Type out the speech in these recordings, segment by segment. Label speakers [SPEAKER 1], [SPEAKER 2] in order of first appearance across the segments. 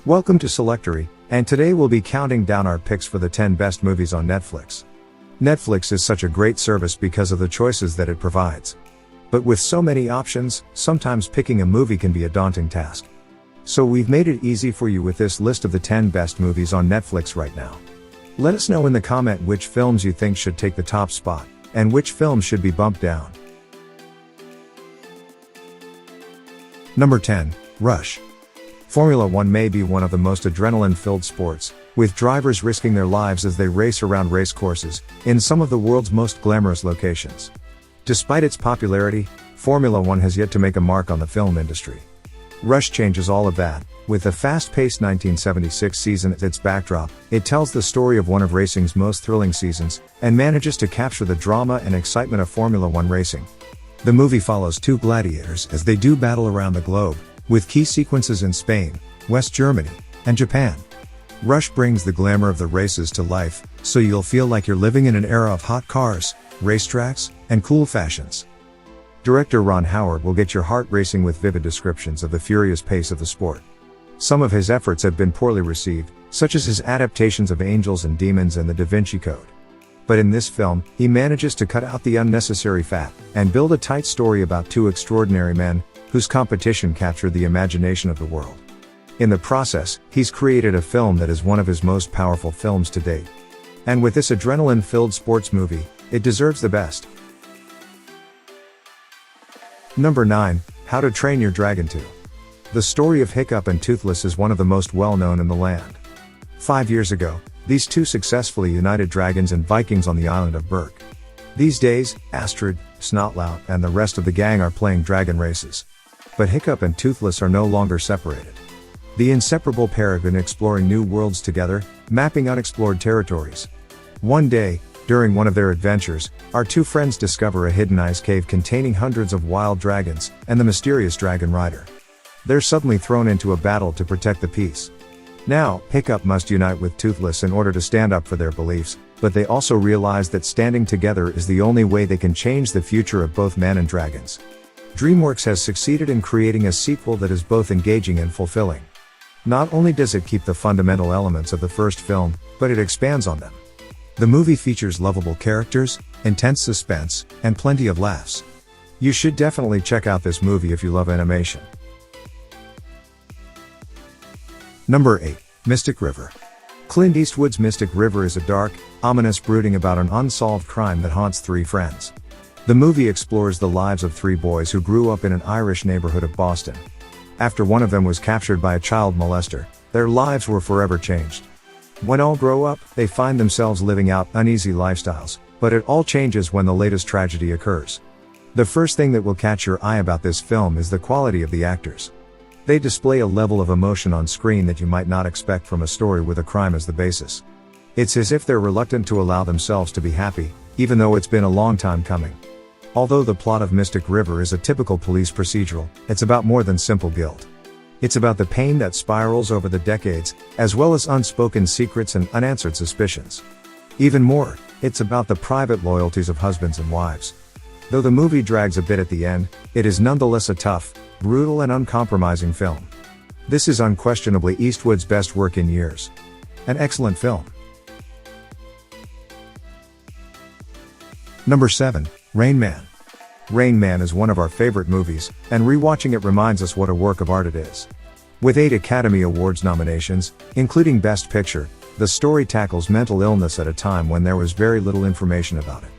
[SPEAKER 1] Welcome to Selectory, and today we'll be counting down our picks for the 10 best movies on Netflix. Netflix is such a great service because of the choices that it provides. But with so many options, sometimes picking a movie can be a daunting task. So we've made it easy for you with this list of the 10 best movies on Netflix right now. Let us know in the comment which films you think should take the top spot, and which films should be bumped down. Number 10, Rush. Formula One may be one of the most adrenaline-filled sports, with drivers risking their lives as they race around race courses, in some of the world's most glamorous locations. Despite its popularity, Formula One has yet to make a mark on the film industry. Rush changes all of that. With the fast-paced 1976 season as its backdrop, it tells the story of one of racing's most thrilling seasons, and manages to capture the drama and excitement of Formula One racing. The movie follows two gladiators as they do battle around the globe, with key sequences in Spain, West Germany, and Japan. Rush brings the glamour of the races to life, so you'll feel like you're living in an era of hot cars, racetracks, and cool fashions. Director Ron Howard will get your heart racing with vivid descriptions of the furious pace of the sport. Some of his efforts have been poorly received, such as his adaptations of Angels and Demons and The Da Vinci Code. But in this film, he manages to cut out the unnecessary fat, and build a tight story about two extraordinary men, whose competition captured the imagination of the world. In the process, he's created a film that is one of his most powerful films to date. And with this adrenaline-filled sports movie, it deserves the best. Number 9, How to Train Your Dragon 2. The story of Hiccup and Toothless is one of the most well-known in the land. 5 years ago, these two successfully united dragons and Vikings on the island of Berk. These days, Astrid, Snotlout, and the rest of the gang are playing dragon races. But Hiccup and Toothless are no longer separated. The inseparable pair have been exploring new worlds together, mapping unexplored territories. One day, during one of their adventures, our two friends discover a hidden ice cave containing hundreds of wild dragons, and the mysterious dragon rider. They're suddenly thrown into a battle to protect the peace. Now, Hiccup must unite with Toothless in order to stand up for their beliefs, but they also realize that standing together is the only way they can change the future of both men and dragons. DreamWorks has succeeded in creating a sequel that is both engaging and fulfilling. Not only does it keep the fundamental elements of the first film, but it expands on them. The movie features lovable characters, intense suspense, and plenty of laughs. You should definitely check out this movie if you love animation. Number 8, Mystic River. Clint Eastwood's Mystic River is a dark, ominous brooding about an unsolved crime that haunts three friends. The movie explores the lives of three boys who grew up in an Irish neighborhood of Boston. After one of them was captured by a child molester, their lives were forever changed. When all grow up, they find themselves living out uneasy lifestyles, but it all changes when the latest tragedy occurs. The first thing that will catch your eye about this film is the quality of the actors. They display a level of emotion on screen that you might not expect from a story with a crime as the basis. It's as if they're reluctant to allow themselves to be happy, even though it's been a long time coming. Although the plot of Mystic River is a typical police procedural, it's about more than simple guilt. It's about the pain that spirals over the decades, as well as unspoken secrets and unanswered suspicions. Even more, it's about the private loyalties of husbands and wives. Though the movie drags a bit at the end, it is nonetheless a tough, brutal and uncompromising film. This is unquestionably Eastwood's best work in years. An excellent film. Number 7, Rain Man. Rain Man is one of our favorite movies, and rewatching it reminds us what a work of art it is. With 8 Academy Awards nominations, including Best Picture, the story tackles mental illness at a time when there was very little information about it.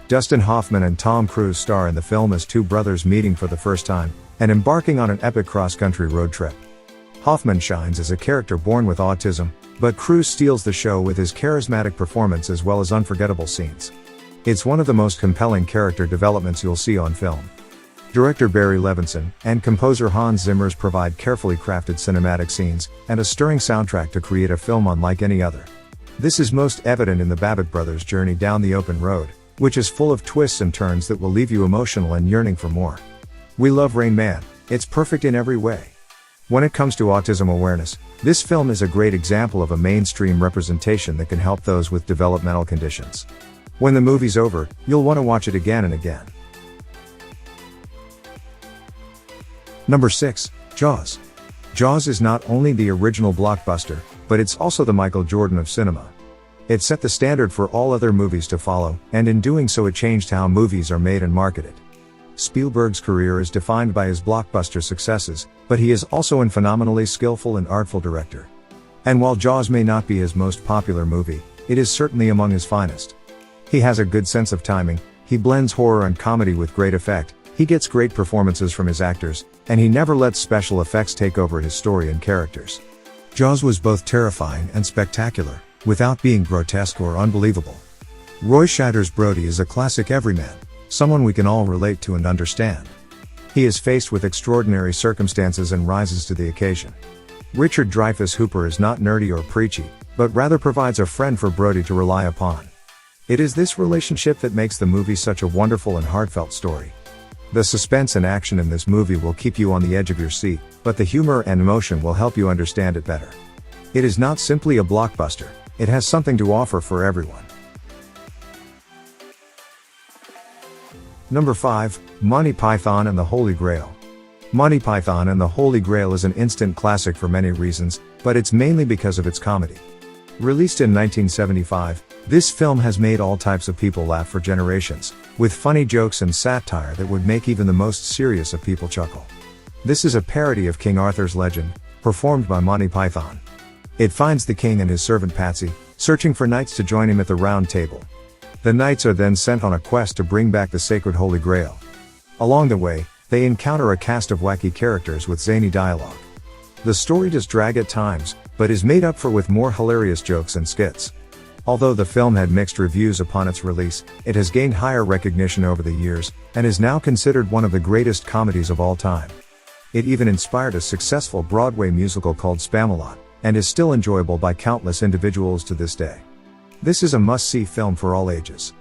[SPEAKER 1] Dustin Hoffman and Tom Cruise star in the film as two brothers meeting for the first time, and embarking on an epic cross-country road trip. Hoffman shines as a character born with autism, but Cruise steals the show with his charismatic performance as well as unforgettable scenes. It's one of the most compelling character developments you'll see on film. Director Barry Levinson and composer Hans Zimmer provide carefully crafted cinematic scenes, and a stirring soundtrack to create a film unlike any other. This is most evident in the Babbitt brothers' journey down the open road, which is full of twists and turns that will leave you emotional and yearning for more. We love Rain Man, it's perfect in every way. When it comes to autism awareness, this film is a great example of a mainstream representation that can help those with developmental conditions. When the movie's over, you'll want to watch it again and again. Number 6, Jaws. Jaws is not only the original blockbuster, but it's also the Michael Jordan of cinema. It set the standard for all other movies to follow, and in doing so it changed how movies are made and marketed. Spielberg's career is defined by his blockbuster successes, but he is also a phenomenally skillful and artful director. And while Jaws may not be his most popular movie, it is certainly among his finest. He has a good sense of timing, he blends horror and comedy with great effect, he gets great performances from his actors, and he never lets special effects take over his story and characters. Jaws was both terrifying and spectacular, without being grotesque or unbelievable. Roy Scheider's Brody is a classic everyman, someone we can all relate to and understand. He is faced with extraordinary circumstances and rises to the occasion. Richard Dreyfuss Hooper is not nerdy or preachy, but rather provides a friend for Brody to rely upon. It is this relationship that makes the movie such a wonderful and heartfelt story. The suspense and action in this movie will keep you on the edge of your seat, but the humor and emotion will help you understand it better. It is not simply a blockbuster, it has something to offer for everyone. Number 5, Monty Python and the Holy Grail. Monty Python and the Holy Grail is an instant classic for many reasons, but it's mainly because of its comedy. Released in 1975, this film has made all types of people laugh for generations, with funny jokes and satire that would make even the most serious of people chuckle. This is a parody of King Arthur's legend, performed by Monty Python. It finds the king and his servant Patsy, searching for knights to join him at the round table. The knights are then sent on a quest to bring back the sacred Holy Grail. Along the way, they encounter a cast of wacky characters with zany dialogue. The story does drag at times, but is made up for with more hilarious jokes and skits. Although the film had mixed reviews upon its release, it has gained higher recognition over the years, and is now considered one of the greatest comedies of all time. It even inspired a successful Broadway musical called Spamalot, and is still enjoyable by countless individuals to this day. This is a must-see film for all ages.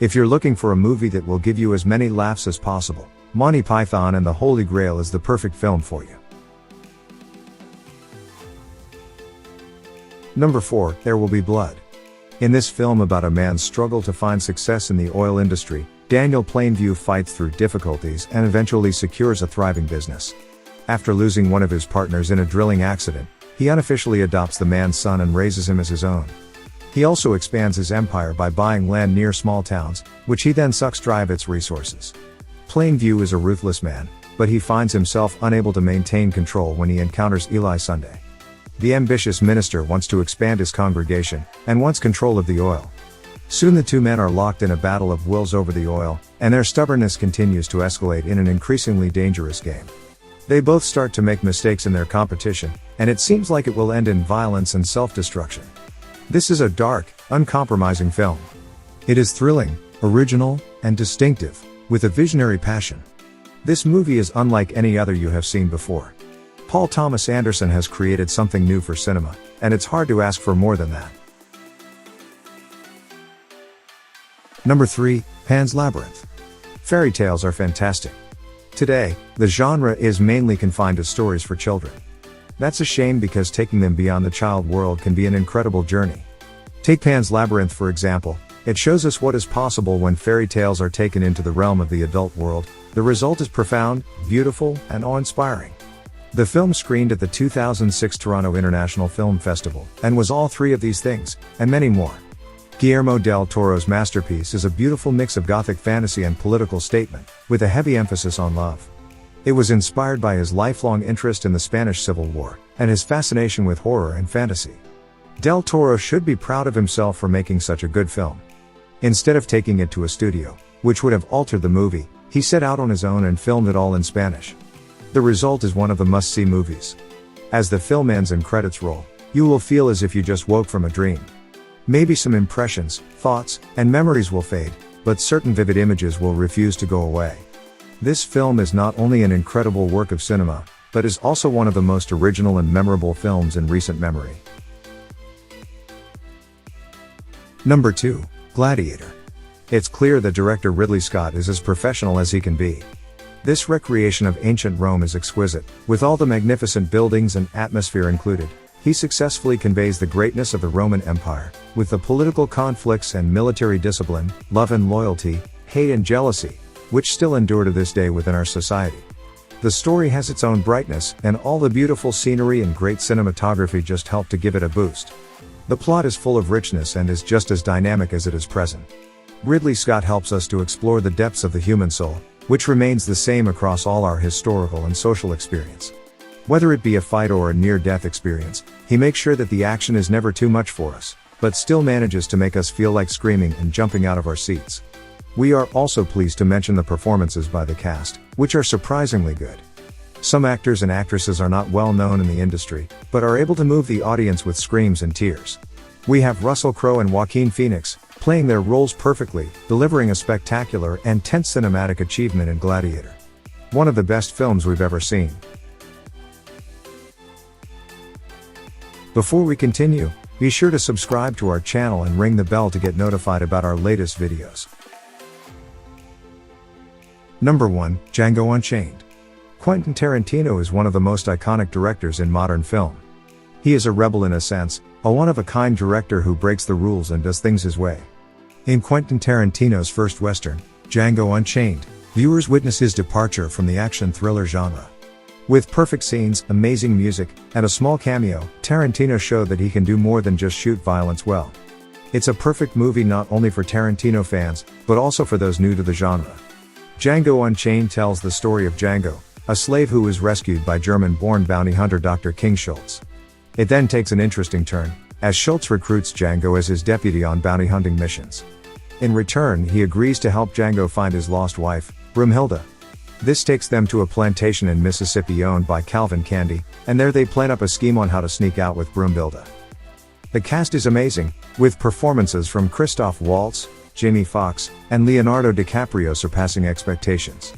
[SPEAKER 1] If you're looking for a movie that will give you as many laughs as possible, Monty Python and the Holy Grail is the perfect film for you. Number 4, There Will Be Blood. In this film about a man's struggle to find success in the oil industry, Daniel Plainview fights through difficulties and eventually secures a thriving business. After losing one of his partners in a drilling accident, he unofficially adopts the man's son and raises him as his own. He also expands his empire by buying land near small towns, which he then sucks dry of its resources. Plainview is a ruthless man, but he finds himself unable to maintain control when he encounters Eli Sunday. The ambitious minister wants to expand his congregation, and wants control of the oil. Soon the two men are locked in a battle of wills over the oil, and their stubbornness continues to escalate in an increasingly dangerous game. They both start to make mistakes in their competition, and it seems like it will end in violence and self-destruction. This is a dark, uncompromising film. It is thrilling, original, and distinctive, with a visionary passion. This movie is unlike any other you have seen before. Paul Thomas Anderson has created something new for cinema, and it's hard to ask for more than that. Number 3, Pan's Labyrinth. Fairy tales are fantastic. Today, the genre is mainly confined to stories for children. That's a shame because taking them beyond the child world can be an incredible journey. Take Pan's Labyrinth for example. It shows us what is possible when fairy tales are taken into the realm of the adult world. The result is profound, beautiful, and awe-inspiring. The film screened at the 2006 Toronto International Film Festival, and was all three of these things, and many more. Guillermo del Toro's masterpiece is a beautiful mix of gothic fantasy and political statement, with a heavy emphasis on love. It was inspired by his lifelong interest in the Spanish Civil War, and his fascination with horror and fantasy. Del Toro should be proud of himself for making such a good film. Instead of taking it to a studio, which would have altered the movie, he set out on his own and filmed it all in Spanish. The result is one of the must-see movies. As the film ends and credits roll, you will feel as if you just woke from a dream. Maybe some impressions, thoughts, and memories will fade, but certain vivid images will refuse to go away. This film is not only an incredible work of cinema, but is also one of the most original and memorable films in recent memory. Number 2, Gladiator. It's clear that director Ridley Scott is as professional as he can be. This recreation of ancient Rome is exquisite, with all the magnificent buildings and atmosphere included. He successfully conveys the greatness of the Roman Empire, with the political conflicts and military discipline, love and loyalty, hate and jealousy, which still endure to this day within our society. The story has its own brightness, and all the beautiful scenery and great cinematography just help to give it a boost. The plot is full of richness and is just as dynamic as it is present. Ridley Scott helps us to explore the depths of the human soul, which remains the same across all our historical and social experience. Whether it be a fight or a near-death experience, he makes sure that the action is never too much for us, but still manages to make us feel like screaming and jumping out of our seats. We are also pleased to mention the performances by the cast, which are surprisingly good. Some actors and actresses are not well known in the industry, but are able to move the audience with screams and tears. We have Russell Crowe and Joaquin Phoenix, playing their roles perfectly, delivering a spectacular and tense cinematic achievement in Gladiator. One of the best films we've ever seen. Before we continue, be sure to subscribe to our channel and ring the bell to get notified about our latest videos. Number 1, Django Unchained. Quentin Tarantino is one of the most iconic directors in modern film. He is a rebel in a sense, a one-of-a-kind director who breaks the rules and does things his way. In Quentin Tarantino's first Western, Django Unchained, viewers witness his departure from the action thriller genre. With perfect scenes, amazing music, and a small cameo, Tarantino showed that he can do more than just shoot violence well. It's a perfect movie not only for Tarantino fans, but also for those new to the genre. Django Unchained tells the story of Django, a slave who was rescued by German-born bounty hunter Dr. King Schultz. It then takes an interesting turn, as Schultz recruits Django as his deputy on bounty hunting missions. In return, he agrees to help Django find his lost wife, Broomhilda. This takes them to a plantation in Mississippi owned by Calvin Candy, and there they plan up a scheme on how to sneak out with Broomhilda. The cast is amazing, with performances from Christoph Waltz, Jamie Foxx, and Leonardo DiCaprio surpassing expectations.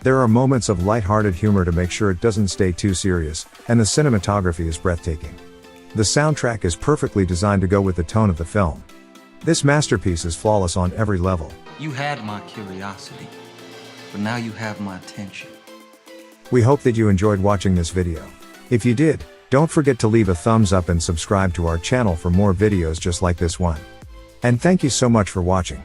[SPEAKER 1] There are moments of light-hearted humor to make sure it doesn't stay too serious, and the cinematography is breathtaking. The soundtrack is perfectly designed to go with the tone of the film. This masterpiece is flawless on every level.
[SPEAKER 2] You had my curiosity, but now you have my attention.
[SPEAKER 1] We hope that you enjoyed watching this video. If you did, don't forget to leave a thumbs up and subscribe to our channel for more videos just like this one. And thank you so much for watching.